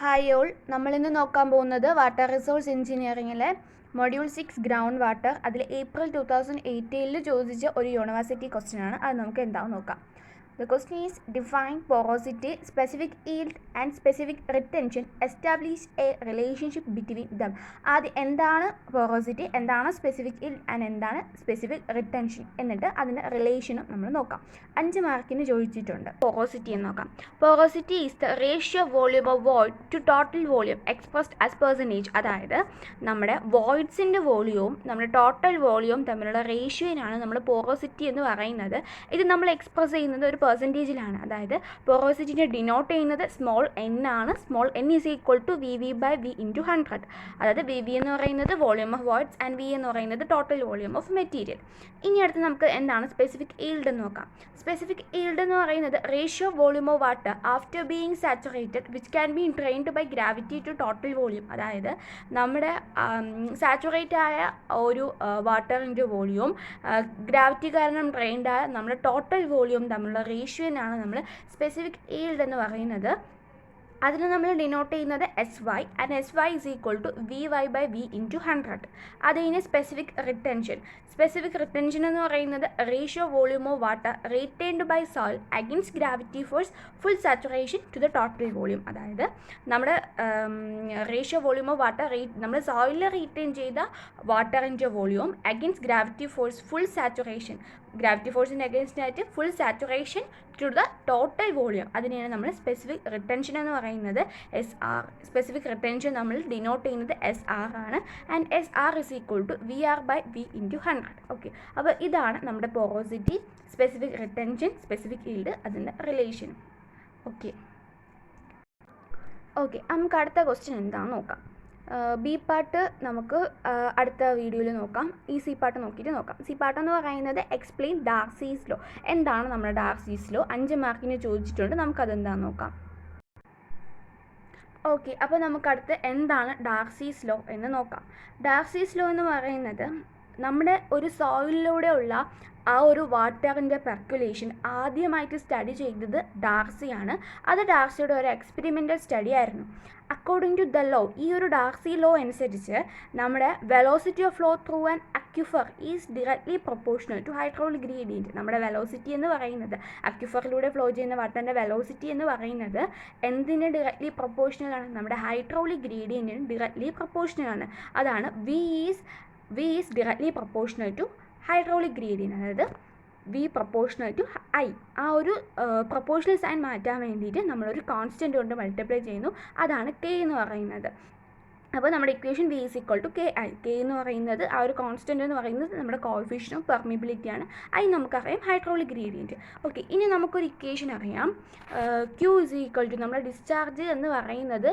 Hi all, നമ്മളിന്ന് നോക്കാൻ പോകുന്നത് വാട്ടർ റിസോഴ്സ് എഞ്ചിനീയറിംഗിലെ മൊഡ്യൂൾ 6 ഗ്രൗണ്ട് വാട്ടർ. അതിൽ ഏപ്രിൽ 2018 ചോദിച്ച ഒരു യൂണിവേഴ്സിറ്റി ക്വസ്റ്റ്യൻ ആണ്. അത് നമുക്ക് എന്താണെന്ന് നോക്കാം. The question is define porosity, specific yield and specific retention. Establish a relationship between them. ആദ്യം എന്താണ് porosity, എന്താണ് specific yield and എന്താണ് specific retention എന്നിട്ട് അതിൻ്റെ റിലേഷനും നമ്മൾ നോക്കാം. 5 മാർക്കിന് ചോദിച്ചിട്ടുണ്ട്. porosity എന്ന് നോക്കാം. porosity is the ratio volume of void to total volume expressed as percentage. അതായത് നമ്മുടെ voidsൻ്റെ വോളിയവും നമ്മുടെ ടോട്ടൽ വോളിയവും തമ്മിലുള്ള റേഷ്യോയിനാണ് നമ്മൾ porosity എന്ന് പറയുന്നത്. ഇത് നമ്മൾ എക്സ്പ്രസ് ചെയ്യുന്നത് ഒരു പെർസെൻറ്റേജിലാണ്. അതായത് പോറോസിറ്റിനെ ഡിനോട്ട് ചെയ്യുന്നത് സ്മോൾ എൻ ആണ്. Small n is equal to VV/V × 100. അതായത് VV എന്ന് പറയുന്നത് volume of voids and V എന്ന് പറയുന്നത് ടോട്ടൽ വോളിയം ഓഫ് മെറ്റീരിയൽ. ഇനി അടുത്ത് നമുക്ക് എന്താണ് സ്പെസിഫിക് ഈൽഡ് എന്ന് നോക്കാം. സ്പെസിഫിക് ഈൽഡ് എന്ന് പറയുന്നത് ratio volume of water after being saturated which can be drained by gravity to total volume. അതായത് നമ്മുടെ സാച്ചുറേറ്റ് ആയ ഒരു വാട്ടറിൻ്റെ വോളിയവും ഗ്രാവിറ്റി കാരണം ഡ്രെയിൻഡ് ആയ നമ്മുടെ ടോട്ടൽ വോളിയം തമ്മിലുള്ള റേഷ്യോനാണ് നമ്മൾ സ്പെസിഫിക് ഈൽഡ് എന്ന് പറയുന്നത്. അതിന് നമ്മൾ ഡിനോട്ട് ചെയ്യുന്നത് SY and SY is equal to VY/V × 100. അത് കഴിഞ്ഞ് സ്പെസിഫിക് റിട്ടൻഷൻ. സ്പെസിഫിക് റിട്ടൻഷൻ എന്ന് പറയുന്നത് ratio volume of water retained by soil against gravity force full saturation to the total volume. അതായത് നമ്മുടെ റേഷ്യോ വോളിയം ഓഫ് വാട്ടർ നമ്മൾ സോയിലിൽ retain ചെയ്ത വാട്ടറിൻ്റെ volume against gravity force full saturation, gravity ഫോഴ്സിൻ്റെ against ആയിട്ട് full saturation to the total volume, അതിനെയാണ് നമ്മൾ specific retention എന്ന് പറയുന്നത് SR. സ്പെസിഫിക് റിട്ടൻഷൻ നമ്മൾ ഡിനോട്ട് ചെയ്യുന്നത് SR ആണ്. And SR is equal to VR/V × 100. Okay, അപ്പോൾ ഇതാണ് നമ്മുടെ porosity, specific retention, specific yield, അതിൻ്റെ റിലേഷനും. ഓക്കെ, നമുക്ക് അടുത്ത ക്വസ്റ്റ്യൻ എന്താണെന്ന് നോക്കാം. ബി പാർട്ട് നമുക്ക് അടുത്ത വീഡിയോയിൽ നോക്കാം. ഈ സി പാർട്ട് നോക്കിയിട്ട് നോക്കാം. സി പാർട്ട് എന്ന് പറയുന്നത് എക്സ്പ്ലെയിൻ ഡാർസീസ് ലോ. എന്താണ് നമ്മുടെ ഡാർസീസ് ലോ? 5 മാർക്കിന് ചോദിച്ചിട്ടുണ്ട്. നമുക്കതെന്താണെന്ന് നോക്കാം. ഓക്കെ, അപ്പോൾ നമുക്കടുത്ത് എന്താണ് ഡാർസീസ് ലോ എന്ന് നോക്കാം. ഡാർസീസ് ലോ എന്ന് പറയുന്നത് നമ്മുടെ ഒരു സോയിലിലൂടെയുള്ള ആ ഒരു വാട്ടറിൻ്റെ പെർക്കുലേഷൻ ആദ്യമായിട്ട് സ്റ്റഡി ചെയ്തത് ഡാർസിയാണ്. അത് ഡാർസിയുടെ ഒരു എക്സ്പെരിമെൻ്റൽ സ്റ്റഡി ആയിരുന്നു. അക്കോർഡിംഗ് ടു ദ ലോ, ഈ ഒരു ഡാർസി ലോ അനുസരിച്ച് നമ്മുടെ velocity of flow through an aquifer is directly proportional to hydraulic gradient. നമ്മുടെ വെലോസിറ്റി എന്ന് പറയുന്നത്, അക്യുഫറിലൂടെ ഫ്ലോ ചെയ്യുന്ന വാട്ടറിൻ്റെ വെലോസിറ്റി എന്ന് പറയുന്നത് എന്തിന് ഡയറക്ട്ലി പ്രൊപ്പോർഷണൽ ആണ്? നമ്മുടെ ഹൈഡ്രോളിക് ഗ്രേഡിയൻറ്റിന് ഡയറക്ട്ലി പ്രൊപ്പോർഷണൽ ആണ്. അതാണ് V is directly proportional to hydraulic gradient. അതായത് V പ്രൊപ്പോർഷണൽ ടു I. ആ ഒരു പ്രൊപ്പോർഷണൽ സൈൻ മാറ്റാൻ വേണ്ടിയിട്ട് നമ്മളൊരു കോൺസ്റ്റൻറ്റ് കൊണ്ട് മൾട്ടിപ്ലൈ ചെയ്യുന്നു. അതാണ് K എന്ന് പറയുന്നത്. അപ്പോൾ നമ്മുടെ equation V is equal to KI. K എന്ന് പറയുന്നത് ആ ഒരു കോൺസ്റ്റൻറ്റ് എന്ന് പറയുന്നത് നമ്മുടെ കോഎഫിഷ്യൻ്റ് ഓഫ് പെർമിബിലിറ്റിയാണ്. I നമുക്കറിയാം ഹൈഡ്രോളിക് ഗ്രേഡിയൻറ്റ്. ഓക്കെ, ഇനി നമുക്കൊരു ഇക്വേഷൻ അറിയാം. Q ഈസ് ഈക്വൽ ടു നമ്മുടെ ഡിസ്ചാർജ് എന്ന് പറയുന്നത്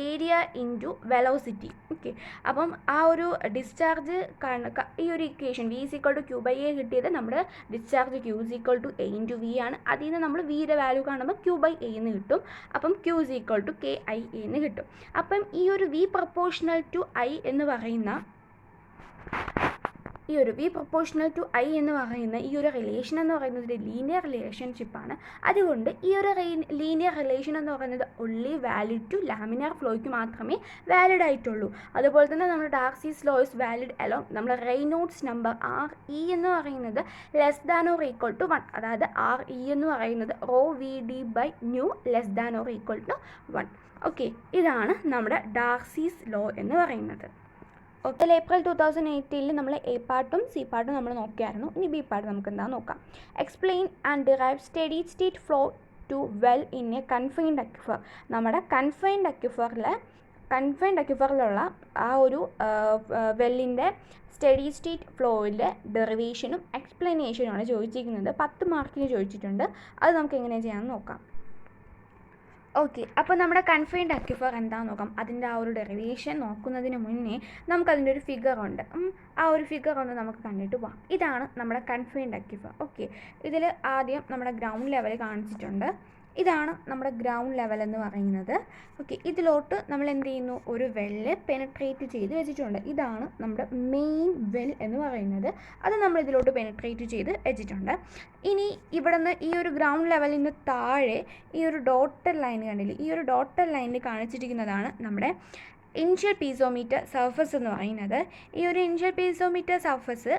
ഏരിയ ഇൻറ്റു വെലോസിറ്റി. ഓക്കെ, അപ്പം ആ ഒരു ഡിസ്ചാർജ് ഈ ഒരു equation V is equal to Q/A കിട്ടിയത് നമ്മുടെ discharge Q is equal to A × V ആണ്. അതിൽ നിന്ന് നമ്മൾ Vയുടെ വാല്യൂ കാണുമ്പോൾ Q/A എന്ന് കിട്ടും. അപ്പം Q is equal to KIA എന്ന് കിട്ടും. അപ്പം ഈ ഒരു V പ്രൊപ്പോർഷണൽ ടു I എന്ന് പറയുന്ന ഈ ഒരു V പ്രൊപ്പോർഷണൽ ടു I എന്ന് പറയുന്ന ഈ ഒരു റിലേഷൻ എന്ന് പറയുന്നത് ഒരു ലീനിയർ റിലേഷൻഷിപ്പാണ്. അതുകൊണ്ട് ഈ ഒരു ലീനിയർ റിലേഷൻ എന്ന് പറയുന്നത് ഓൺലി വാലിഡ് ടു ലാമിനാർ ഫ്ലോയ്ക്ക് മാത്രമേ വാലിഡ് ആയിട്ടുള്ളൂ. അതുപോലെ തന്നെ നമ്മുടെ Darcy's law is valid along നമ്മുടെ റെയ്നോൾഡ്സ് നമ്പർ RE എന്ന് പറയുന്നത് less than or equal to 1. അതായത് RE എന്ന് പറയുന്നത് ρVD/ν less than or equal to 1. Okay, ഇതാണ് നമ്മുടെ ഡാർസീസ് ലോ എന്ന് പറയുന്നത്. ഓക്കെ, ഏപ്രിൽ 2018 നമ്മൾ A പാർട്ടും C പാർട്ടും നമ്മൾ നോക്കിയായിരുന്നു. ഇനി B പാർട്ട് നമുക്ക് എന്താ നോക്കാം. Explain and derive study state flow to well in a confined aquifer. നമ്മുടെ കൺഫൈൻഡ് അക്യുഫറിലുള്ള ആ ഒരു വെല്ലിൻ്റെ സ്റ്റഡി സ്റ്റേറ്റ് ഫ്ലോയിൻ്റെ ഡെറിവേഷനും എക്സ്പ്ലനേഷനുമാണ് ചോദിച്ചിരിക്കുന്നത്. 10 മാർക്കിന് ചോദിച്ചിട്ടുണ്ട്. അത് നമുക്ക് എങ്ങനെ ചെയ്യാമെന്ന് നോക്കാം. ഓക്കെ, അപ്പോൾ നമ്മുടെ കൺഫൈൻഡ് അക്യുഫർ എന്താണെന്ന് നോക്കാം. അതിൻ്റെ ആ ഒരു ഡെറിവേഷൻ നോക്കുന്നതിന് മുന്നേ നമുക്കതിൻ്റെ ഒരു ഫിഗർ ഉണ്ട്. ആ ഒരു ഫിഗർ ഒന്ന് നമുക്ക് കണ്ടിട്ട് പോകാം. ഇതാണ് നമ്മുടെ കൺഫൈൻഡ് അക്യുഫർ. ഓക്കെ, ഇതിൽ ആദ്യം നമ്മുടെ ഗ്രൗണ്ട് ലെവൽ കാണിച്ചിട്ടുണ്ട്. ഇതാണ് നമ്മുടെ ഗ്രൗണ്ട് ലെവൽ എന്ന് പറയുന്നത്. ഓക്കെ, ഇതിലോട്ട് നമ്മൾ എന്ത് ചെയ്യുന്നു, ഒരു വെല്ല് പെനിട്രേറ്റ് ചെയ്ത് വെച്ചിട്ടുണ്ട്. ഇതാണ് നമ്മുടെ മെയിൻ വെൽ എന്ന് പറയുന്നത്. അത് നമ്മൾ ഇതിലോട്ട് പെനിട്രേറ്റ് ചെയ്ത് വെച്ചിട്ടുണ്ട്. ഇനി ഇവിടെ നിന്ന് ഈ ഒരു ഗ്രൗണ്ട് ലെവലിൽ നിന്ന് താഴെ ഈ ഒരു ഡോട്ടഡ് ലൈൻ കണ്ടില്ലേ, ഈ ഒരു ഡോട്ടഡ് ലൈനിൽ കാണിച്ചിരിക്കുന്നതാണ് നമ്മുടെ ഇനിഷ്യൽ പീസോമീറ്റർ സർഫസ് എന്ന് പറയുന്നത്. ഈ ഒരു ഇനിഷ്യൽ പീസോമീറ്റർ സർഫസ്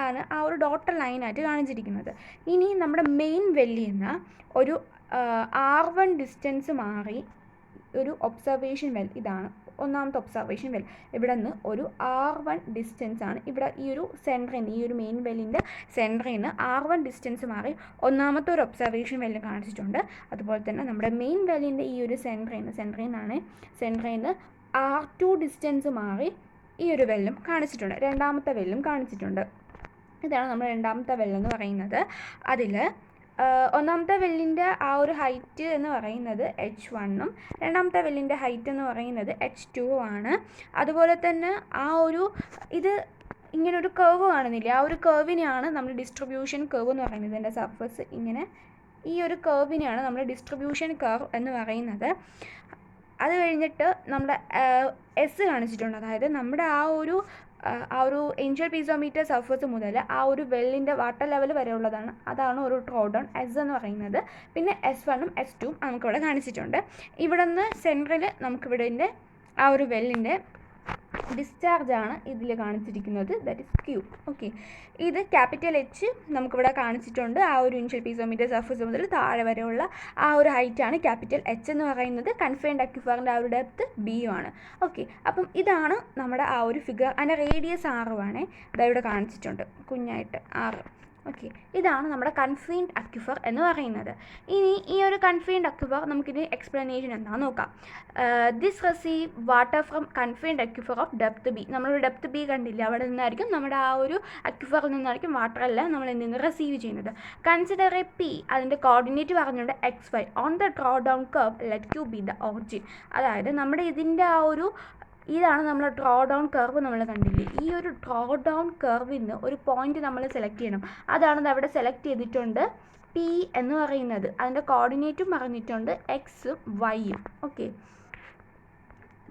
ആണ് ആ ഒരു ഡോട്ടഡ് ലൈനായിട്ട് കാണിച്ചിരിക്കുന്നത്. ഇനി നമ്മുടെ മെയിൻ വെല്ലിൽ നിന്ന് ഒരു R1 ഡിസ്റ്റൻസ് മാറി ഒരു ഒബ്സർവേഷൻ വെൽ, ഇതാണ് ഒന്നാമത്തെ ഒബ്സർവേഷൻ വെൽ. ഇവിടെ നിന്ന് ഒരു R1 ഡിസ്റ്റൻസ് ആണ് ഇവിടെ ഈ ഒരു സെൻറ്ററിൽ നിന്ന്, ഈ ഒരു മെയിൻ വെല്ലിൻ്റെ സെൻറ്ററിൽ നിന്ന് R1 ഡിസ്റ്റൻസ് മാറി ഒന്നാമത്തെ ഒരു ഒബ്സർവേഷൻ വെല്ല് കാണിച്ചിട്ടുണ്ട്. അതുപോലെ തന്നെ നമ്മുടെ മെയിൻ വെല്ലിൻ്റെ ഈ ഒരു സെൻറ്ററിൽ നിന്ന് R2 ഡിസ്റ്റൻസ് മാറി ഈ ഒരു വെല്ലും കാണിച്ചിട്ടുണ്ട്, രണ്ടാമത്തെ വെല്ലും കാണിച്ചിട്ടുണ്ട്. ഇതാണ് നമ്മുടെ രണ്ടാമത്തെ വെല്ലെന്ന് പറയുന്നത്. അതിൽ ഒന്നാമത്തെ വെല്ലിൻ്റെ ആ ഒരു ഹൈറ്റ് എന്ന് പറയുന്നത് H1ഉം രണ്ടാമത്തെ വെല്ലിൻ്റെ ഹൈറ്റ് എന്ന് പറയുന്നത് H2 ആണ്. അതുപോലെ തന്നെ ആ ഒരു ഇത് ഇങ്ങനൊരു കർവ് കാണുന്നില്ല, ആ ഒരു കർവിനെയാണ് നമ്മൾ ഡിസ്ട്രിബ്യൂഷൻ കർവ് എന്ന് പറയുന്നത്. ഇതിൻ്റെ സർഫസ് ഇങ്ങനെ ഈ ഒരു കർവിനെയാണ് നമ്മൾ ഡിസ്ട്രിബ്യൂഷൻ കർവ് എന്ന് പറയുന്നത്. അത് കഴിഞ്ഞിട്ട് നമ്മുടെ എസ് കാണിച്ചിട്ടുണ്ട്, അതായത് നമ്മുടെ ആ ഒരു ഇനിഷ്യൽ പീസോമീറ്റർ സർഫസ് മുതൽ ആ ഒരു വെല്ലിൻ്റെ വാട്ടർ ലെവൽ വരെ ഉള്ളതാണ്, അതാണ് ഒരു ട്രോഡൗൺ എസ് എന്ന് പറയുന്നത്. പിന്നെ S1ഉം S2ഉം നമുക്കിവിടെ കാണിച്ചിട്ടുണ്ട്. ഇവിടെ നിന്ന് സെൻട്രൽ നമുക്കിവിടെ ആ ഒരു വെല്ലിൻ്റെ ഡിസ്ചാർജാണ് ഇതിൽ കാണിച്ചിരിക്കുന്നത്, ദാറ്റ് ഇസ് Q. ഓക്കെ, ഇത് ക്യാപിറ്റൽ H നമുക്കിവിടെ കാണിച്ചിട്ടുണ്ട്. ആ ഒരു ഇനിഷ്യൽ പീസോമീറ്റർ സർഫസ് മുതൽ താഴെ വരെയുള്ള ആ ഒരു ഹൈറ്റാണ് ക്യാപിറ്റൽ H എന്ന് പറയുന്നത്. കൺഫൈൻഡ് അക്വിഫറിൻ്റെ ആ ഒരു ഡെപ്ത് B ആണ്. ഓക്കെ, അപ്പം ഇതാണ് നമ്മുടെ ആ ഒരു ഫിഗർ. അതിൻ്റെ റേഡിയസ് 6 ആണേ, ഇവിടെ കാണിച്ചിട്ടുണ്ട് കുഞ്ഞായിട്ട് 6. ഓക്കെ, ഇതാണ് നമ്മുടെ കൺഫൈൻഡ് അക്വിഫർ എന്ന് പറയുന്നത്. ഇനി ഈ ഒരു കൺഫൈൻഡ് അക്വിഫർ നമുക്കിതിന് എക്സ്പ്ലനേഷൻ എന്താണെന്ന് നോക്കാം. This receive water from confined aquifer of depth B. നമ്മളൊരു ഡെപ്ത് B കണ്ടില്ല, അവിടെ നിന്നായിരിക്കും നമ്മുടെ ആ ഒരു അക്വിഫറിൽ നിന്നായിരിക്കും വാട്ടർ എല്ലാം നമ്മൾ എന്തിൽ നിന്ന് റിസീവ് ചെയ്യുന്നത്. കൺസിഡർ എ P, അതിൻ്റെ കോർഡിനേറ്റ് പറഞ്ഞുകൊണ്ട് XY on the draw down curve let Q B the origin. അതായത് നമ്മുടെ ഇതിൻ്റെ ആ ഒരു ഇതാണ് നമ്മൾ ഡ്രോ ഡൗൺ കർവ് നമ്മൾ കണ്ടില്ലേ, ഈ ഒരു ഡ്രോ ഡൗൺ കർവിൽ നിന്ന് ഒരു പോയിന്റ് നമ്മൾ സെലക്ട് ചെയ്യണം. അതാണ് അവിടെ സെലക്ട് ചെയ്തിട്ടുണ്ട് P എന്ന് പറയുന്നത്. അതിൻ്റെ കോർഡിനേറ്റും പറഞ്ഞിട്ടുണ്ട് Xഉം Yയും. ഓക്കെ,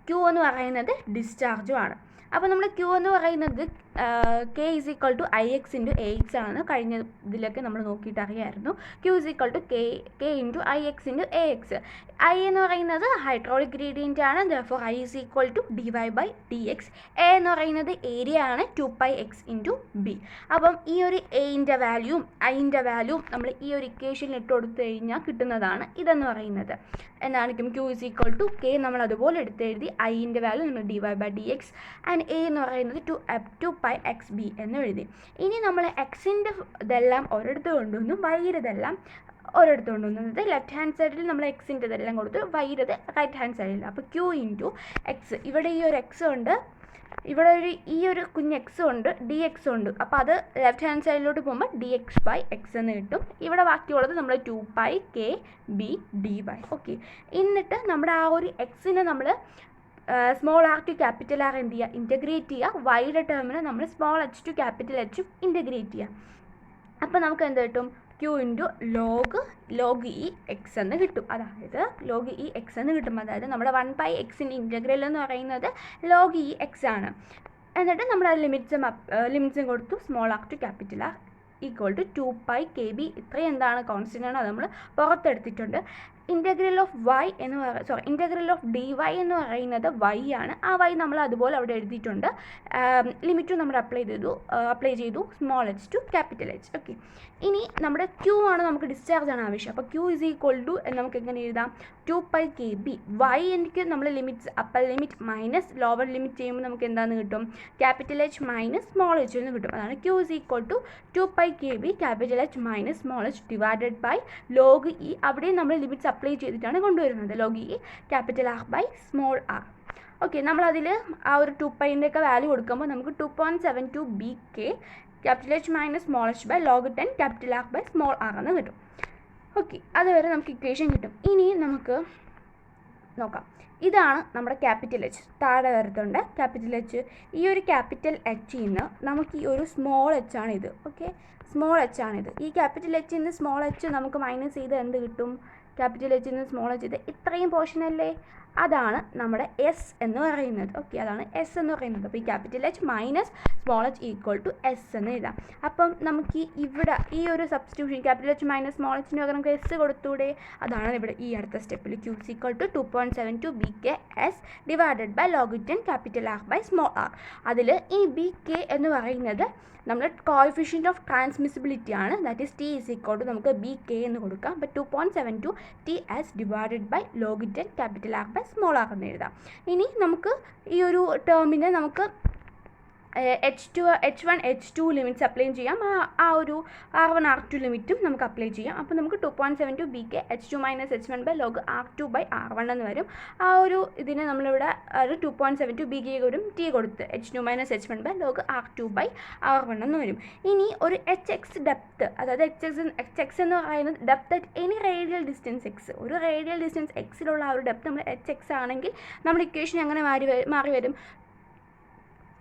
Q എന്ന് പറയുന്നത് ഡിസ്ചാർജും ആണ്. അപ്പോൾ നമ്മൾ Q എന്ന് പറയുന്നത് K = IX × AX ആണ്. കഴിഞ്ഞ ഇതിലൊക്കെ നമ്മൾ നോക്കിയിട്ട് അറിയായിരുന്നു. Q = K × IX × AX. I എന്ന് പറയുന്നത് ഹൈഡ്രോളിക് ഗ്രേഡിയൻ്റ് ആണ്, therefore I = dy/dx. A എന്ന് പറയുന്നത് ഏരിയ ആണ്, 2πx × B. അപ്പം ഈ ഒരു Aൻ്റെ വാല്യൂവും Iൻ്റെ വാല്യൂവും നമ്മൾ ഈ ഒരു ഇക്വേഷനിൽ ഇട്ട് കൊടുത്തു കഴിഞ്ഞാൽ കിട്ടുന്നതാണ് ഇതെന്ന് പറയുന്നത്. എന്താണിക്കും Q = K നമ്മൾ അതുപോലെ എടുത്തെഴുതി, Iൻ്റെ വാല്യൂ നമ്മൾ dy/dx ആൻഡ് A എന്ന് പറയുന്നത് 2πxb എന്ന് എഴുതി. ഇനി നമ്മൾ എക്സിൻ്റെ ഇതെല്ലാം ഒരിടത്ത് കൊണ്ടുവന്നു, വൈരതെല്ലാം ഒരിടത്ത് കൊണ്ടുവന്നത് ലെഫ്റ്റ് ഹാൻഡ് സൈഡിൽ നമ്മൾ എക്സിൻ്റെ ഇതെല്ലാം കൊടുത്തു, വൈരത് റൈറ്റ് ഹാൻഡ് സൈഡിൽ. അപ്പോൾ Q × X, ഇവിടെ ഈ ഒരു X ഉണ്ട്, ഇവിടെ ഈ ഒരു കുഞ്ഞ് X ഉണ്ട്, dx ഉണ്ട്. അപ്പോൾ അത് ലെഫ്റ്റ് ഹാൻഡ് സൈഡിലോട്ട് പോകുമ്പോൾ dx/x എന്ന് കിട്ടും. ഇവിടെ ബാക്കിയുള്ളത് നമ്മൾ 2πkb dy. ഓക്കെ, എന്നിട്ട് നമ്മുടെ ആ ഒരു എക്സിനെ നമ്മൾ സ്മോൾ r ടു ക്യാപിറ്റൽ R എന്ത് ചെയ്യുക, ഇൻറ്റഗ്രേറ്റ് ചെയ്യുക. വൈയുടെ ടേമിന് നമ്മൾ സ്മോൾ h ടു ക്യാപിറ്റൽ H ഇൻറ്റഗ്രേറ്റ് ചെയ്യുക. അപ്പോൾ നമുക്ക് എന്ത് കിട്ടും, Q × log e x എന്ന് കിട്ടും. അതായത് log e x എന്ന് കിട്ടും. അതായത് നമ്മുടെ 1/xൻ്റെ ഇൻറ്റഗ്രൽ എന്ന് പറയുന്നത് log e x ആണ്. എന്നിട്ട് നമ്മൾ ആ ലിമിറ്റ്സും കൊടുത്തു, സ്മോൾ r ടു ക്യാപിറ്റൽ R = 2πkb. ഇത്രയും എന്താണ്, കോൺസ്റ്റൻ്റ് ആണ്, അത് നമ്മൾ പുറത്തെടുത്തിട്ടുണ്ട്. ഇൻറ്റഗ്രൽ ഓഫ് dy എന്ന് പറയുന്നത് y ആണ്. ആ y നമ്മൾ അതുപോലെ അവിടെ എഴുതിയിട്ടുണ്ട്. ലിമിറ്റും നമ്മൾ അപ്ലൈ ചെയ്തു സ്മോൾ h ടു ക്യാപിറ്റൽ H. ഓക്കെ, ഇനി നമ്മുടെ Q ആണ്, നമുക്ക് ഡിസ്ചാർജ് ആണ് ആവശ്യം. അപ്പോൾ Q = നമുക്ക് എങ്ങനെ എഴുതാം, 2πkb. y എനിക്ക് നമ്മൾ limits upper limit minus lower limit ചെയ്യുമ്പോൾ നമുക്ക് എന്താണെന്ന് കിട്ടും, capital H minus small h എന്ന് കിട്ടും. അതാണ് Q = 2πkb capital H minus small h divided by log e. അവിടെയും നമ്മൾ ലിമിറ്റ്സ് അപ്ലൈ ചെയ്തിട്ടാണ് കൊണ്ടുവരുന്നത്, log e ക്യാപിറ്റൽ R/സ്മോൾ r. ഓക്കെ, നമ്മളതിൽ ആ ഒരു 2πൻ്റെ ഒക്കെ വാല്യൂ കൊടുക്കുമ്പോൾ നമുക്ക് 2.72 bk capital H minus small h by log 10 capital R/സ്മോൾ r എന്ന് കിട്ടും. ഓക്കെ, അതുവരെ നമുക്ക് ഇക്വേഷൻ കിട്ടും. ഇനി നമുക്ക് നോക്കാം, ഇതാണ് നമ്മുടെ ക്യാപിറ്റൽ H. താഴെ വരത്തുണ്ട് ക്യാപിറ്റൽ H. ഈ ഒരു ക്യാപിറ്റൽ Hയിൽ നിന്ന് നമുക്ക് ഈ ഒരു സ്മോൾ h ആണിത്. ഓക്കെ, സ്മോൾ h ആണിത്. ഈ ക്യാപിറ്റൽ Hയിൽ നിന്ന് സ്മോൾ h നമുക്ക് മൈനസ് ചെയ്ത് എന്ത് കിട്ടും, ക്യാപിറ്റൽ എച്ച് നിന്ന് സ്മോൾ എച്ച് ഇത് ഇത്രയും പോർഷൻ അല്ലേ, അതാണ് നമ്മുടെ എസ് എന്ന് പറയുന്നത്. ഓക്കെ, അതാണ് എസ് എന്ന് പറയുന്നത്. അപ്പോൾ ഈ capital H minus small H equal to S എന്ന് എഴുതാം. അപ്പം നമുക്ക് ഇവിടെ ഈ ഒരു substitution capital H minus small എച്ചിന് പകരം നമുക്ക് എസ് കൊടുത്തൂടെ, അതാണ് ഇവിടെ ഈ അടുത്ത സ്റ്റെപ്പിൽ Q equal to 2.72 B K S divided by log ten capital R by small R. അതിൽ ഈ ബി കെ എന്ന് പറയുന്നത് നമ്മുടെ കോഎഫിഷ്യൻറ്റ് ഓഫ് ട്രാൻസ്മിസിബിലിറ്റി ആണ്. That is T is equal to നമുക്ക് ബി കെ എന്ന് കൊടുക്കാം. അപ്പോൾ 2.72 T S divided by log ten capital R by small R എന്ന് എഴുതാം. ഇനി നമുക്ക് ഈ ഒരു ടേമിനെ നമുക്ക് H1 H2 ലിമിറ്റ്സ് അപ്ലൈ ചെയ്യാം. ആ ഒരു R1 R2 ലിമിറ്റും നമുക്ക് അപ്ലൈ ചെയ്യാം. അപ്പോൾ നമുക്ക് 2.72 B K H2 minus H1 by log R2 by R1 എന്ന് വരും. ആ ഒരു ഇതിനെ നമ്മളിവിടെ ഒരു 2.72 ബി കെ വരും ടി കൊടുത്ത് H2 minus H1 by log R2 by R1 എന്ന് വരും. ഇനി ഒരു HX ഡെപ്ത്, അതായത് HX എന്ന് പറയുന്നത് depth at any radial distance X, ഒരു റേഡിയൽ ഡിസ്റ്റൻസ് എക്സിലുള്ള ആ ഒരു ഡെപ്ത് നമ്മൾ HX ആണെങ്കിൽ നമ്മുടെ ഇക്വേഷൻ എങ്ങനെ മാറി വരും,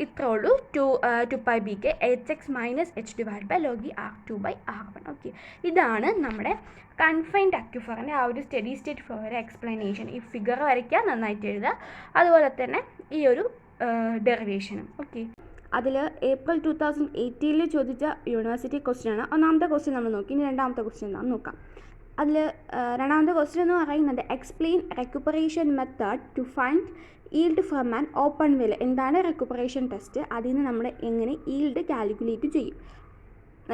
ഇത്രേ ഉള്ളൂ. 2 pi B K H X minus H divide by log e R2 by R1. Okay, ഇതാണ് നമ്മുടെ കൺഫൈൻഡ് അക്യുഫറിൻ്റെ ആ ഒരു സ്റ്റഡി സ്റ്റേറ്റ് ഫ്ലോയുടെ എക്സ്പ്ലനേഷൻ. ഈ ഫിഗർ വരയ്ക്കുക, നന്നായിട്ട് എഴുതുക, അതുപോലെ തന്നെ ഈ ഒരു ഡെറിവേഷനും. ഓക്കെ, അതിൽ ഏപ്രിൽ 2018 ചോദിച്ച യൂണിവേഴ്സിറ്റി ക്വസ്റ്റ്യനാണ് ഒന്നാമത്തെ ക്വസ്റ്റ്യൻ നമ്മൾ നോക്കി. ഇനി രണ്ടാമത്തെ ക്വസ്റ്റ്യൻ എന്താണെന്ന് നോക്കാം. അതിൽ രണ്ടാമത്തെ ക്വസ്റ്റ്യൻ എന്ന് പറയുന്നത് explain recuperation method to find yield from an open well. എന്താണ് റെക്യുപ്പറേഷൻ ടെസ്റ്റ്, അതിൽ നിന്ന് നമ്മൾ എങ്ങനെ ഈൽഡ് കാൽക്കുലേറ്റ് ചെയ്യും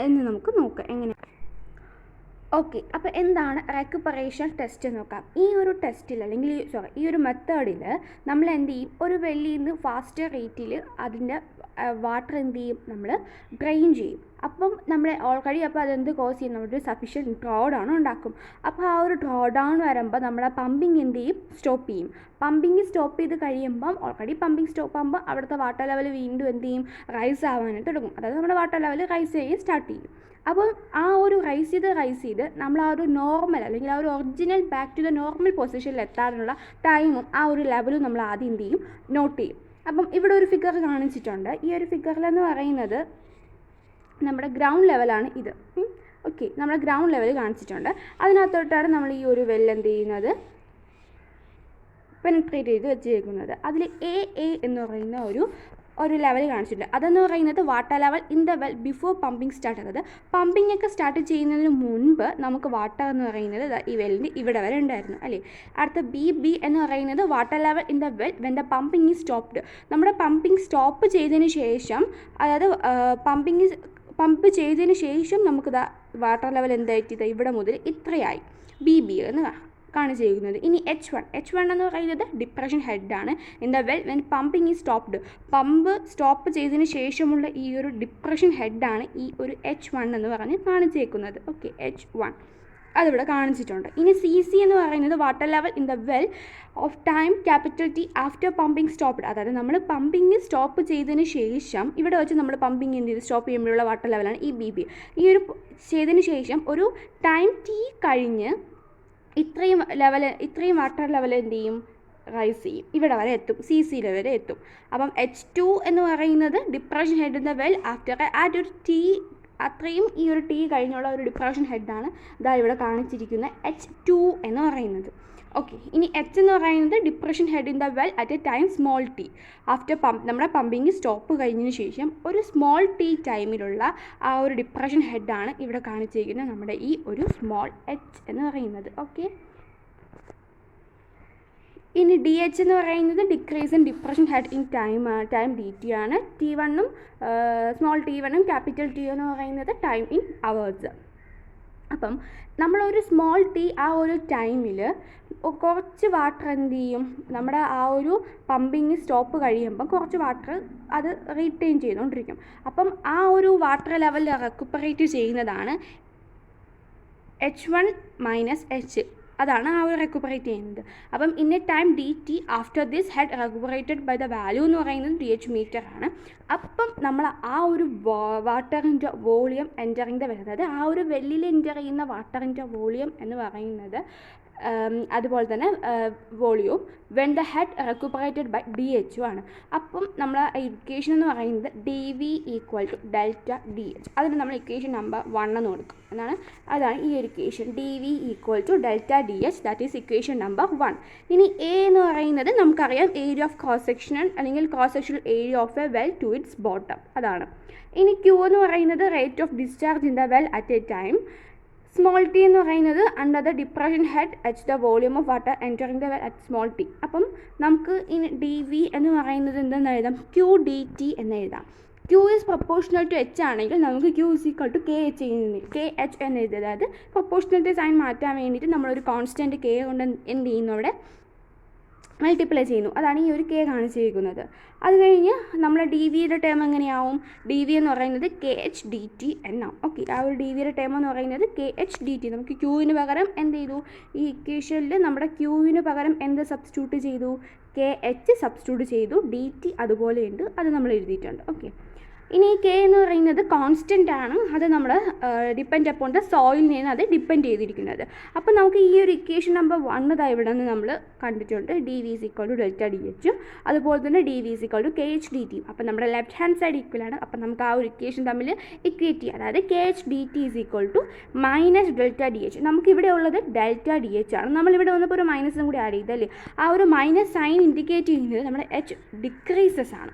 എന്ന് നമുക്ക് നോക്കാം എങ്ങനെ. ഓക്കെ, അപ്പോൾ എന്താണ് റെക്യുപ്പറേഷൻ ടെസ്റ്റ് നോക്കാം. ഈ ഒരു ടെസ്റ്റിൽ അല്ലെങ്കിൽ ഈ ഒരു മെത്തേഡിൽ നമ്മൾ എന്ത് ചെയ്യും, ഒരു വെള്ളിയിൽ നിന്ന് ഫാസ്റ്റ് റേറ്റിൽ അതിൻ്റെ വാട്ടർ എന്ത് ചെയ്യും, നമ്മൾ ഡ്രെയിൻ ചെയ്യും. അപ്പം നമ്മൾ ഓൾറെഡി അപ്പോൾ അതെന്ത് കോസ് ചെയ്യും, നമ്മുടെ സഫീഷ്യൻറ്റ് ഡ്രോ ഡൗൺ ഉണ്ടാക്കും. അപ്പോൾ ആ ഒരു ഡ്രോ ഡൗൺ വരുമ്പോൾ നമ്മുടെ പമ്പിങ് എന്ത് ചെയ്യും, സ്റ്റോപ്പ് ചെയ്യും. പമ്പിങ് സ്റ്റോപ്പ് ചെയ്ത് കഴിയുമ്പം ഓൾറെഡി പമ്പിങ് സ്റ്റോപ്പ് ആകുമ്പോൾ അവിടുത്തെ വാട്ടർ ലെവൽ വീണ്ടും എന്ത് ചെയ്യും, റൈസ് ആവാനായിട്ട് തുടങ്ങും. അതായത് നമ്മുടെ വാട്ടർ ലെവൽ റൈസ് ചെയ്യാൻ സ്റ്റാർട്ട് ചെയ്യും. അപ്പം ആ ഒരു റൈസ് ചെയ്ത് നമ്മൾ ആ ഒരു നോർമൽ അല്ലെങ്കിൽ ആ ഒരു original back to the normal പൊസിഷനിൽ എത്താനുള്ള ടൈമും ആ ഒരു ലെവലും നമ്മൾ ആദ്യം എന്ത് ചെയ്യും, നോട്ട് ചെയ്യും. അപ്പം ഇവിടെ ഒരു ഫിഗർ കാണിച്ചിട്ടുണ്ട്. ഈ ഒരു ഫിഗറിലെന്ന് പറയുന്നത് നമ്മുടെ ഗ്രൗണ്ട് ലെവലാണ് ഇത്. ഓക്കെ, നമ്മുടെ ഗ്രൗണ്ട് ലെവൽ കാണിച്ചിട്ടുണ്ട്. അതിനകത്തോട്ടാണ് നമ്മൾ ഈ ഒരു വെൽ എന്ത് ചെയ്യുന്നത്, പെനിട്രേറ്റ് ചെയ്ത് വെച്ചേക്കുന്നത്. അതിൽ എ എന്ന് പറയുന്ന ഒരു ലെവൽ കാണിച്ചിട്ടുണ്ട്. അതെന്ന് പറയുന്നത് water level in the well before pumping start. അതായത് പമ്പിങ് ഒക്കെ സ്റ്റാർട്ട് ചെയ്യുന്നതിന് മുൻപ് നമുക്ക് വാട്ടർ എന്ന് പറയുന്നത് ഈ വെല്ലിൻ്റെ ഇവിടെ വരെ ഉണ്ടായിരുന്നു അല്ലേ. അടുത്ത ബി എന്ന് പറയുന്നത് water level in the well when the pumping is stopped. നമ്മുടെ പമ്പിങ് സ്റ്റോപ്പ് ചെയ്തതിന് ശേഷം, അതായത് പമ്പ് ചെയ്തതിന് ശേഷം നമുക്ക് വാട്ടർ ലെവൽ എന്തായിട്ട് ഇവിടെ മുതൽ ഇത്രയായി ബി എന്ന് കാണിച്ചിരിക്കുന്നത്. ഇനി H1 എന്ന് പറയുന്നത് ഡിപ്രഷൻ ഹെഡാണ്. In the well when pumping is stopped. Pump stop ചെയ്തതിന് ശേഷമുള്ള ഈ ഒരു ഡിപ്രഷൻ ഹെഡാണ് ഈ ഒരു H1 എന്ന് പറഞ്ഞ് കാണിച്ചേക്കുന്നത്. ഓക്കെ, H1 അതിവിടെ കാണിച്ചിട്ടുണ്ട്. ഇനി CC എന്ന് പറയുന്നത് water level in the well of time capital T after pumping stopped. അതായത് നമ്മൾ പമ്പിങ് സ്റ്റോപ്പ് ചെയ്തതിന് ശേഷം ഇവിടെ വെച്ച് നമ്മൾ പമ്പിങ് എന്ത് ചെയ്ത് സ്റ്റോപ്പ് ചെയ്യുമ്പോഴുള്ള വാട്ടർ ലെവലാണ് ഈ BB. ഈ ഒരു ചെയ്തതിന് ശേഷം ഒരു ടൈം T കഴിഞ്ഞ് ഇത്രയും വാട്ടർ ലെവൽ എന്ത് ചെയ്യും, റൈസ് ചെയ്യും, ഇവിടെ വരെ എത്തും, CC വരെ എത്തും. അപ്പം H2 എന്ന് പറയുന്നത് depression head in the well after at ഒരു T, അത്രയും ഈ ഒരു T കഴിഞ്ഞുള്ള ഒരു ഡിപ്രഷൻ ഹെഡാണ് ഇതാ ഇവിടെ കാണിച്ചിരിക്കുന്ന H2 എന്ന് പറയുന്നത്. ഓക്കെ, ഇനി H എന്ന് പറയുന്നത് depression head in the well at a time small t after നമ്മുടെ പമ്പിങ് സ്റ്റോപ്പ് കഴിഞ്ഞതിന് ശേഷം ഒരു സ്മോൾ t ടൈമിലുള്ള ആ ഒരു ഡിപ്രഷൻ ഹെഡാണ് ഇവിടെ കാണിച്ചിരിക്കുന്നത് നമ്മുടെ ഈ ഒരു സ്മോൾ h എന്ന് പറയുന്നത്. ഓക്കെ, ഇനി DH എന്ന് പറയുന്നത് decrease in depression head in time DT ആണ്. T1ഉം സ്മോൾ T1ഉം ക്യാപിറ്റൽ T എന്ന് പറയുന്നത് ടൈം ഇൻ അവേഴ്സ്. അപ്പം നമ്മളൊരു സ്മോൾ T ആ ഒരു ടൈമിൽ കുറച്ച് വാട്ടർ എന്ത് ചെയ്യും, നമ്മുടെ ആ ഒരു പമ്പിങ് സ്റ്റോപ്പ് കഴിയുമ്പം കുറച്ച് വാട്ടർ അത് റീറ്റെയിൻ ചെയ്തുകൊണ്ടിരിക്കും. അപ്പം ആ ഒരു വാട്ടർ ലെവൽ റെക്യുപ്പറേറ്റ് ചെയ്യുന്നതാണ് H1 മൈനസ് H. അതാണ് ആ ഒരു റെക്യുപ്പറേറ്റ് ചെയ്യുന്നത്. അപ്പം in a time DT after this head recuperated by the value എന്ന് പറയുന്നത് DH മീറ്റർ ആണ്. അപ്പം നമ്മൾ ആ ഒരു വാട്ടറിൻ്റെ വോളിയം എൻ്ററിങ് ദ വെൽ, അതായത് ആ ഒരു വെല്ലിൽ എൻ്റർ ചെയ്യുന്ന വാട്ടറിൻ്റെ വോളിയം എന്ന് പറയുന്നത് അതുപോലെ തന്നെ volume when the head recuperated by DH ആണ്. അപ്പം നമ്മൾ ഇക്വേഷൻ എന്ന് പറയുന്നത് dV = ഡെൽറ്റ DH. അതിന് നമ്മൾ ഇക്വേഷൻ നമ്പർ 1 എന്ന് കൊടുക്കും എന്നാണ്. അതാണ് ഈ ഒരു equation dV = delta DH, that is equation number 1. ഇനി A എന്ന് പറയുന്നത് നമുക്കറിയാം ഏരിയ ഓഫ് ക്രോസ് സെക്ഷണൽ അല്ലെങ്കിൽ cross sectional area of a well to its bottom, അതാണ്. ഇനി Q എന്ന് പറയുന്നത് rate of discharge in the well at a time. Small t എന്ന് പറയുന്നത് under the depression head h the volume of water entering the well at small t. അപ്പം നമുക്ക് ഇനി dV എന്ന് പറയുന്നത് എന്തെന്ന് എഴുതാം? QDT എന്ന് എഴുതാം. Q is proportional to H ആണെങ്കിൽ നമുക്ക് Q = KH എന്ന് എഴുതുക. അതായത് പ്രൊപ്പോർഷണലിറ്റി സൈൻ മാറ്റാൻ വേണ്ടിയിട്ട് നമ്മളൊരു കോൺസ്റ്റൻറ്റ് K കൊണ്ട് എന്ത് ചെയ്യുന്നു, അവിടെ മൾട്ടിപ്ലൈ ചെയ്യുന്നു. അതാണ് ഈ ഒരു K കാണിച്ചിരിക്കുന്നത്. അത് കഴിഞ്ഞ് നമ്മൾ dVയുടെ ടേം എങ്ങനെയാവും? dV എന്ന് പറയുന്നത് KHDT എന്നാവും. ഓക്കെ, ആ ഒരു dVയുടെ ടേം എന്ന് പറയുന്നത് KHDT. നമുക്ക് Qന് പകരം എന്ത് ചെയ്തു? ഈ ഇക്വേഷനിൽ നമ്മുടെ Qന് പകരം എന്ത് സബ്സ്റ്റിറ്റ്യൂട്ട് ചെയ്തു? KH സബ്സ്റ്റിറ്റ്യൂട്ട് ചെയ്തു. DT അതുപോലെ ഉണ്ട്, അത് നമ്മൾ എഴുതിയിട്ടുണ്ട്. ഓക്കെ, ഇനി K എന്ന് പറയുന്നത് കോൺസ്റ്റൻ്റ് ആണ്. അത് നമ്മൾ ഡിപ്പെൻഡ് അപ്പോൺ ദ സോയിലിനെയാണ് അത് ഡിപ്പെൻഡ് ചെയ്തിരിക്കുന്നത്. അപ്പോൾ നമുക്ക് ഈ ഒരു ഇക്വേഷൻ നമ്പർ 1 ഇവിടെ നിന്ന് നമ്മൾ കണ്ടിട്ടുണ്ട്. dV = ഡെൽറ്റ DH, അതുപോലെ തന്നെ dV = KHDT. അപ്പോൾ നമ്മുടെ ലെഫ്റ്റ് ഹാൻഡ് സൈഡ് ഈക്വൽ ആണ്. അപ്പോൾ നമുക്ക് ആ ഒരു ഇക്വേഷൻ തമ്മിൽ ഇക്വേറ്റ് ചെയ്യാം. അതായത് KHDT - ഡെൽറ്റ DH. നമുക്കിവിടെ ഉള്ളത് ഡെൽറ്റ DH ആണ്. നമ്മളിവിടെ വന്നപ്പോൾ ഒരു മൈനസും കൂടി ആഡ് ചെയ്തല്ലേ. ആ ഒരു മൈനസ് സൈൻ ഇൻഡിക്കേറ്റ് ചെയ്യുന്നത് നമ്മുടെ H ഡിക്രീസസ് ആണ്.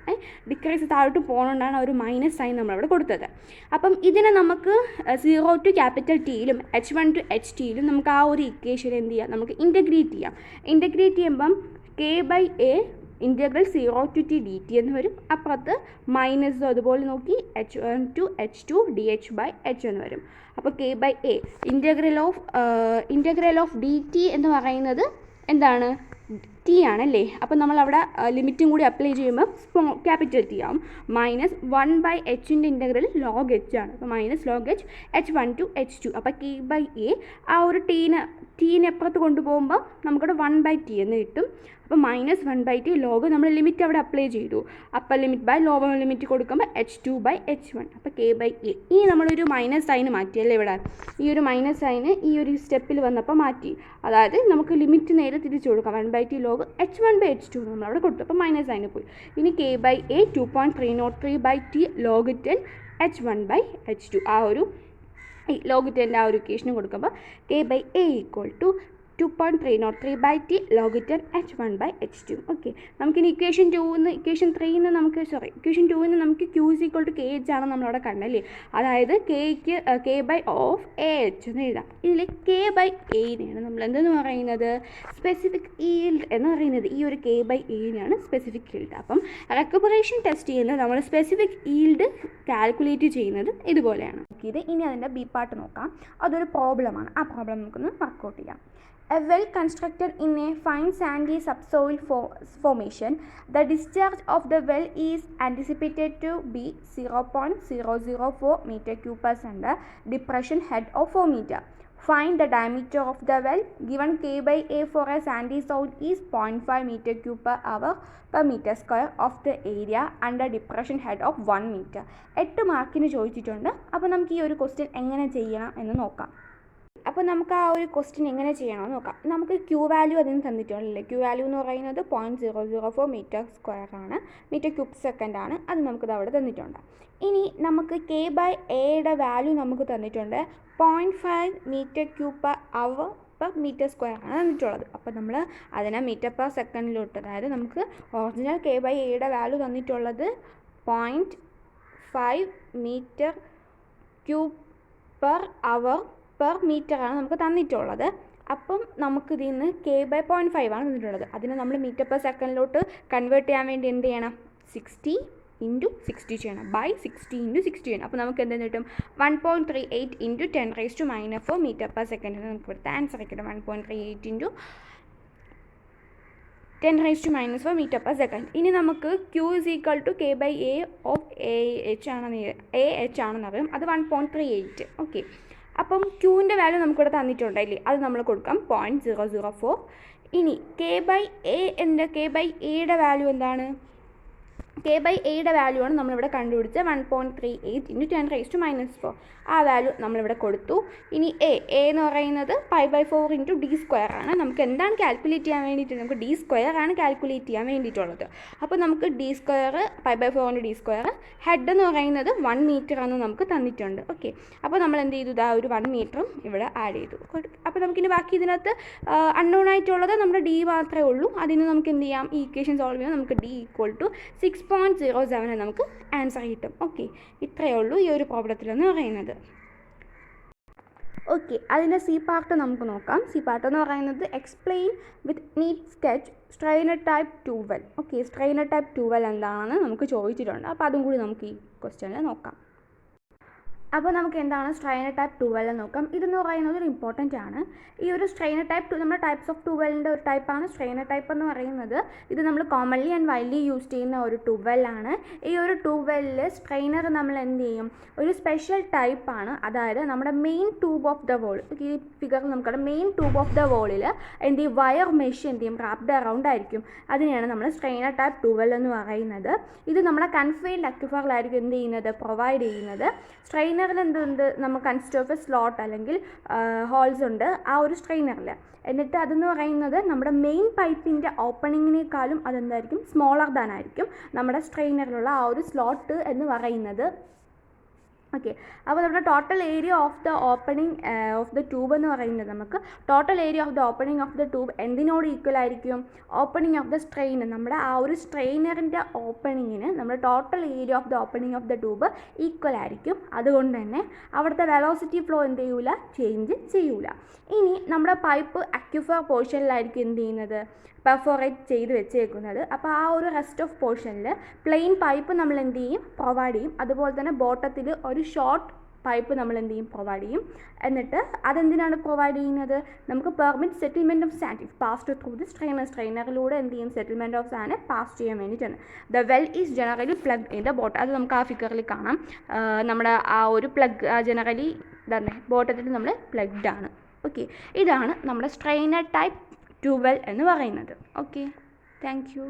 ഡിക്രീസ് താഴോട്ട് പോകുന്നതുകൊണ്ടാണ് ഒരു മൈനസ് സൈൻ നമ്മളവിടെ കൊടുത്തത്. അപ്പം ഇതിനെ നമുക്ക് 0 to ക്യാപിറ്റൽ Tയിലും H1 to HTയിലും നമുക്ക് ആ ഒരു ഇക്വേഷൻ എന്ത് ചെയ്യാം? നമുക്ക് ഇൻ്റഗ്രേറ്റ് ചെയ്യാം. ഇൻ്റഗ്രേറ്റ് ചെയ്യുമ്പം K/A integral 0 to T dt എന്ന് വരും. അപ്പുറത്ത് മൈനസ് അതുപോലെ നോക്കി H1 to H2 dH/H എന്ന് വരും. അപ്പോൾ K/A ഇൻ്റഗ്രൽ ഓഫ് dt എന്ന് പറയുന്നത് എന്താണ്? T ആണല്ലേ. അപ്പോൾ നമ്മളവിടെ ലിമിറ്റും കൂടി അപ്ലൈ ചെയ്യുമ്പോൾ ക്യാപിറ്റൽ T ആവും. -1/Hൻ്റെ ഇൻ്റഗ്രൽ log H ആണ്. അപ്പോൾ -log H H1 to H2. അപ്പോൾ K/A ആ ഒരു ടീനെ എപ്പുറത്ത് കൊണ്ടുപോകുമ്പോൾ നമുക്കവിടെ 1/T എന്ന് കിട്ടും. അപ്പോൾ -1/T ലോഗ് നമ്മൾ ലിമിറ്റ് അവിടെ അപ്ലൈ ചെയ്തു. Upper limit by lower limit കൊടുക്കുമ്പോൾ H2/H1. അപ്പോൾ K/A. ഇനി നമ്മളൊരു മൈനസ് സൈന് മാറ്റിയല്ലേ ഇവിടെ. ഈ ഒരു മൈനസ് സൈന് ഈ ഒരു സ്റ്റെപ്പിൽ വന്നപ്പോൾ മാറ്റി. അതായത് നമുക്ക് ലിമിറ്റ് നേരെ തിരിച്ചു കൊടുക്കാം. 1/T ലോഗ് H1/H2 നമ്മളവിടെ കൊടുത്തു. അപ്പോൾ മൈനസ് സൈന് പോയി. ഇനി K/A 2.303/T log 10 H1/H2. ആ ഒരു log 10 ആ ഒരു ഇക്വേഷന് കൊടുക്കുമ്പോൾ K/A = 2.303/T log 10 H1/H2. Okay, നമുക്കിനി ഇക്വേഷൻ 3 നമുക്ക് Q = KH ആണ് നമ്മളവിടെ കണ്ടല്ലേ. അതായത് K/AH എന്ന് എഴുതാം. ഇതിൽ K/A-നെയാണ് നമ്മൾ എന്തെന്ന് പറയുന്നത്? സ്പെസിഫിക് ഈൽഡ് എന്ന് പറയുന്നത്. ഈ ഒരു K/A-നെയാണ് സ്പെസിഫിക് ഈൽഡ്. അപ്പം റെക്യുപ്പറേഷൻ ടെസ്റ്റ് ചെയ്യുന്നത് നമ്മൾ സ്പെസിഫിക് ഈൽഡ് കാൽക്കുലേറ്റ് ചെയ്യുന്നത് ഇതുപോലെയാണ്. ഇനി അതിൻ്റെ ബി പാർട്ട് നോക്കാം. അതൊരു പ്രോബ്ലമാണ്. ആ പ്രോബ്ലം നമുക്കൊന്ന് വർക്കൗട്ട് ചെയ്യാം. A well constructed in a fine sandy subsoil formation, the discharge of the well is anticipated to be 0.004 meter cube per center, depression head of 4 meter. Find the diameter of the well. Given K/A for a sandy soil is 0.5 meter cube per hour per meter square of the area under depression head of 1 meter. 8 മാർക്കിന് ചോദിച്ചിട്ടുണ്ട്. അപ്പോൾ നമുക്ക് ഈ ഒരു question എങ്ങനെ ചെയ്യണം എന്ന് നോക്കാം. അപ്പോൾ നമുക്ക് ആ ഒരു ക്വസ്റ്റ്യൻ എങ്ങനെ ചെയ്യണമെന്ന് നോക്കാം. നമുക്ക് Q വാല്യൂ അതിന് തന്നിട്ടുണ്ടല്ലേ. Q വാല്യൂ എന്ന് പറയുന്നത് 0.004 മീറ്റർ സ്ക്വയർ ആണ്, മീറ്റർ ക്യൂബ് സെക്കൻഡ് ആണ്. അത് നമുക്കത് അവിടെ തന്നിട്ടുണ്ട്. ഇനി നമുക്ക് K/Aയുടെ വാല്യൂ നമുക്ക് തന്നിട്ടുണ്ട് 0.5 metre cube per hour per metre square ആണ് തന്നിട്ടുള്ളത്. അപ്പോൾ നമ്മൾ അതിനെ മീറ്റർ പെർ സെക്കൻഡിലോട്ട്, അതായത് നമുക്ക് ഒറിജിനൽ K/Aയുടെ വാല്യൂ തന്നിട്ടുള്ളത് 0.5 metre cube per hour per metre ആണ് നമുക്ക് തന്നിട്ടുള്ളത്. അപ്പം നമുക്കിതിൽ നിന്ന് K/0.5 ആണ് തന്നിട്ടുള്ളത്. അതിനെ നമ്മൾ മീറ്റർ പെർ സെക്കൻഡിലോട്ട് കൺവേർട്ട് ചെയ്യാൻ വേണ്ടി എന്ത് ചെയ്യണം? 60 × 60 ചെയ്യണം. 60 × 60 ചെയ്യണം. അപ്പോൾ നമുക്ക് എന്തെന്ന് കിട്ടും? 1.38 × 10⁻⁴ മീറ്റർ പെർ സെക്കൻഡ്. നമുക്ക് ഇവിടുത്തെ ആൻസർ കിട്ടും 1.38 × 10⁻⁴ മീറ്റർ പെർ സെക്കൻഡ്. ഇനി നമുക്ക് Q = K/A ഓഫ് AH ആണെന്നറിയാം. അത് 1.38. ഓക്കെ, അപ്പം Qൻ്റെ വാല്യൂ നമുക്കിവിടെ തന്നിട്ടുണ്ടല്ലേ, അത് നമ്മൾ കൊടുക്കാം 0.004. ഇനി K/Aയുടെ വാല്യൂ എന്താണ്? K/Aയുടെ വാല്യൂ ആണ് നമ്മളിവിടെ കണ്ടുപിടിച്ചത് 1.38 × 10⁻⁻⁴. ആ വാല്യൂ നമ്മളിവിടെ കൊടുത്തു. ഇനി എ എന്ന് പറയുന്നത് π/4 × d² ആണ്. നമുക്ക് എന്താണ് കാൽക്കുലേറ്റ് ചെയ്യാൻ വേണ്ടിയിട്ട്, നമുക്ക് d² ആണ് കാൽക്കുലേറ്റ് ചെയ്യാൻ വേണ്ടിയിട്ടുള്ളത്. അപ്പോൾ നമുക്ക് d² π/4 × d², ഹെഡ് എന്ന് പറയുന്നത് 1 മീറ്റർ ആണെന്ന് നമുക്ക് തന്നിട്ടുണ്ട്. ഓക്കെ, അപ്പോൾ നമ്മൾ എന്ത് ചെയ്തു, ഇതാ ഒരു 1 മീറ്ററും ഇവിടെ ആഡ് ചെയ്തു. അപ്പോൾ നമുക്കിനി ബാക്കി ഇതിനകത്ത് അൺനോൺ ആയിട്ടുള്ളത് നമ്മുടെ d മാത്രമേ ഉള്ളൂ. അതിന് നമുക്ക് എന്ത് ചെയ്യാം, ഈ ഇക്വേഷൻ സോൾവ് ചെയ്യാം. നമുക്ക് d = 6.07 നമുക്ക് ആൻസർ കിട്ടും. ഓക്കെ, ഇത്രയേ ഉള്ളൂ ഈ ഒരു പ്രോബ്ലത്തിലെന്ന് പറയുന്നത്. ഓക്കെ, അതിൻ്റെ സി പാർട്ട് നമുക്ക് നോക്കാം. സി പാർട്ട് എന്ന് പറയുന്നത് explain with neat sketch strainer type 2 well. Okay, strainer type 2 well എന്താണെന്ന് നമുക്ക് ചോദിച്ചിട്ടുണ്ട്. അപ്പോൾ അതും കൂടി നമുക്ക് ഈ ക്വസ്റ്റ്യനിൽ നോക്കാം. അപ്പോൾ നമുക്ക് എന്താണ് സ്ട്രെയിനർ ടൈപ്പ് 2 വെൽ നോക്കാം. ഇതെന്ന് പറയുന്നത് ഒരു ഇമ്പോർട്ടൻ്റ് ആണ്. ഈ ഒരു സ്ട്രെയിനർ ടൈപ്പ് നമ്മുടെ ടൈപ്സ് ഓഫ് 2 വെല്ലിൻ്റെ ഒരു ടൈപ്പാണ് സ്ട്രെയിനർ ടൈപ്പ് എന്ന് പറയുന്നത്. ഇത് നമ്മൾ കോമൺലി ആൻഡ് വൈഡ്ലി യൂസ് ചെയ്യുന്ന ഒരു 2 വെല്ലാണ്. ഈ ഒരു 2 വെല്ലിൽ സ്ട്രെയിനർ നമ്മൾ എന്ത് ചെയ്യും, ഒരു സ്പെഷ്യൽ ടൈപ്പാണ്. അതായത് നമ്മുടെ main tube of the wall, ഈ ഫിഗറിൽ നമുക്കവിടെ മെയിൻ ട്യൂബ് ഓഫ് ദ വോളിൽ എന്ത് ചെയ്യും, വയർ മെഷ് എന്ത് ചെയ്യും, റാപ്ഡ് അറൗണ്ട് ആയിരിക്കും. അതിനെയാണ് നമ്മൾ സ്ട്രെയിനർ ടൈപ്പ് 2 വെൽ എന്ന് പറയുന്നത്. ഇത് നമ്മുടെ കൺഫൈൻഡ് അക്വിഫറിലായിരിക്കും എന്ത് ചെയ്യുന്നത്, പ്രൊവൈഡ് ചെയ്യുന്നത്. സ്ട്രെയിനറിൽ എന്തുണ്ട്, നമുക്ക് കൺസിസ്റ്റ് ഓഫ് എ സ്ലോട്ട് അല്ലെങ്കിൽ ഹോൾസ് ഉണ്ട് ആ ഒരു സ്ട്രെയിനറിൽ. എന്നിട്ട് അതെന്ന് പറയുന്നത് നമ്മുടെ മെയിൻ പൈപ്പിൻ്റെ ഓപ്പണിങ്ങിനേക്കാളും അതെന്തായിരിക്കും, സ്മോളർ ദാൻ ആയിരിക്കും നമ്മുടെ സ്ട്രെയിനറിലുള്ള ആ ഒരു സ്ലോട്ട് എന്ന് പറയുന്നത്. ഓക്കെ, അപ്പോൾ നമ്മുടെ total area of the opening of the tube എന്ന് പറയുന്നത്, നമുക്ക് total area of the opening of the tube എന്തിനോട് ഈക്വൽ ആയിരിക്കും, ഓപ്പണിംഗ് ഓഫ് ദ സ്ട്രെയിൻ, നമ്മുടെ ആ ഒരു സ്ട്രെയിനറിൻ്റെ ഓപ്പണിങ്ങിന് നമ്മുടെ total area of the opening of the tube equal ആയിരിക്കും. അതുകൊണ്ട് തന്നെ അവിടുത്തെ വെലോസിറ്റി ഫ്ലോ എന്ത് ചെയ്യൂല, ചേഞ്ച് ചെയ്യൂല. ഇനി നമ്മുടെ പൈപ്പ് അക്യുഫർ പോർഷനിലായിരിക്കും എന്ത് ചെയ്യുന്നത്, പെർഫോറേറ്റ് ചെയ്ത് വെച്ചേക്കുന്നത്. അപ്പോൾ ആ ഒരു റെസ്റ്റ് ഓഫ് പോർഷനിൽ പ്ലെയിൻ പൈപ്പ് നമ്മൾ എന്ത് ചെയ്യും, പ്രൊവൈഡ് ചെയ്യും. അതുപോലെ തന്നെ ബോട്ടത്തിൽ ഒരു ഷോർട്ട് പൈപ്പ് നമ്മൾ എന്ത് ചെയ്യും, പ്രൊവൈഡ് ചെയ്യും. എന്നിട്ട് അതെന്തിനാണ് പ്രൊവൈഡ് ചെയ്യുന്നത്, നമുക്ക് permit settlement of sand passed through the സ്ട്രെയിനറിലൂടെ എന്ത് ചെയ്യും, സെറ്റിൽമെൻറ്റ് ഓഫ് സാൻഡ് പാസ് ചെയ്യാൻ വേണ്ടിയിട്ടാണ്. The well is generally plug in the bottom. അത് നമുക്ക് ആ ഫിഗറിൽ കാണാം. നമ്മുടെ ആ ഒരു പ്ലഗ് ജനറലി തന്നെ ബോട്ടത്തിൽ നമ്മൾ പ്ലഗ്ഡ് ആണ്. ഓക്കെ, ഇതാണ് നമ്മുടെ സ്ട്രെയിനർ ടൈപ്പ് 2 വെൽ എന്ന് പറയുന്നത്. Okay, thank you.